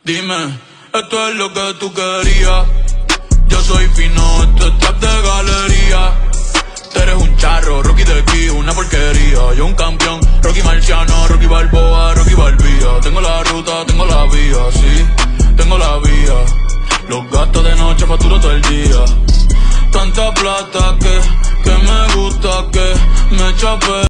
Dime, esto es lo que tú querías. Yo soy fino, esto es trap de galería. Tú eres un charro, Rocky de aquí, una porquería. Yo un campeón, Rocky Marciano, Rocky Balboa, Rocky Balbía. Tengo la ruta, tengo la vía, sí, tengo la vía. Los gastos de noche facturo todo el día. Tanta plata que me gusta que me chape.